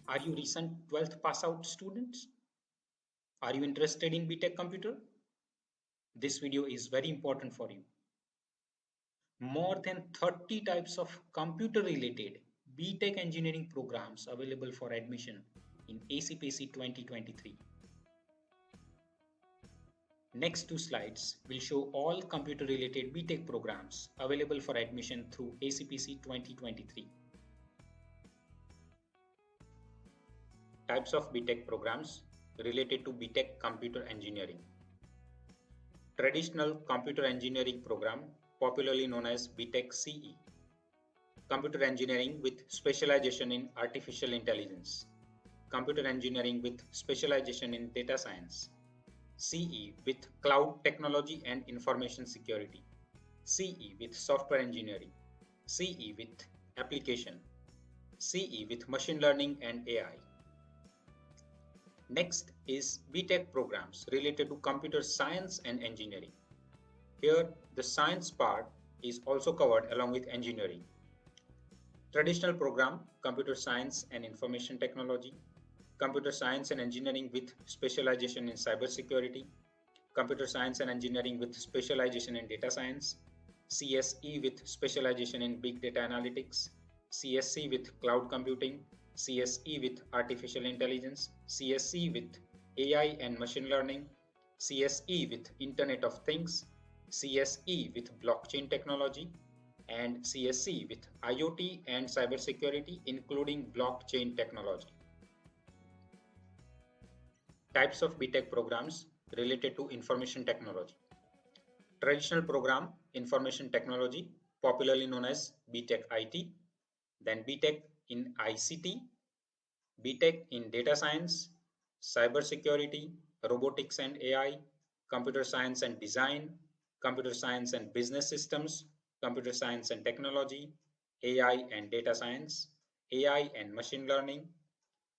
Are you recent 12th pass out students? Are you interested in BTech computer? This video is very important for you. More than 30 types of computer related BTech engineering programs available for admission in ACPC 2023. Next two slides will show all computer related BTech programs available for admission through ACPC 2023. Types of BTech programs related to BTech computer engineering. Traditional computer engineering program, popularly known as BTech CE. Computer engineering with specialization in artificial intelligence. Computer engineering with specialization in data science. CE with cloud technology and information security. CE with software engineering. CE with application. CE with machine learning and AI. Next is BTech programs related to computer science and engineering. Here, the science part is also covered along with engineering. Traditional program, computer science and information technology, computer science and engineering with specialization in cybersecurity, computer science and engineering with specialization in data science, CSE with specialization in big data analytics, CSC with cloud computing, CSE with artificial intelligence, CSC with AI and machine learning, CSE with Internet of Things, CSE with blockchain technology, and CSC with IoT and cybersecurity, including blockchain technology. Types of BTech programs related to information technology. Traditional program, information technology, popularly known as BTech IT, then BTech in ICT, BTech in data science, cybersecurity, robotics and AI, computer science and design, computer science and business systems, computer science and technology, AI and data science, AI and machine learning,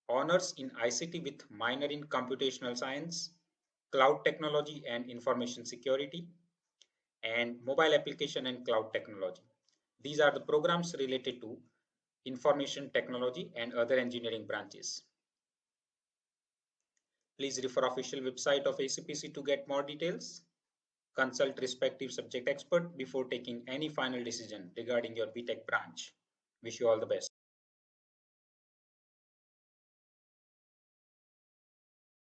honors in ICT with minor in computational science, cloud technology and information security, and mobile application and cloud technology. These are the programs related to information technology and other engineering branches. Please refer official website of ACPC to get more details. Consult respective subject expert before taking any final decision regarding your BTech branch. Wish you all the best.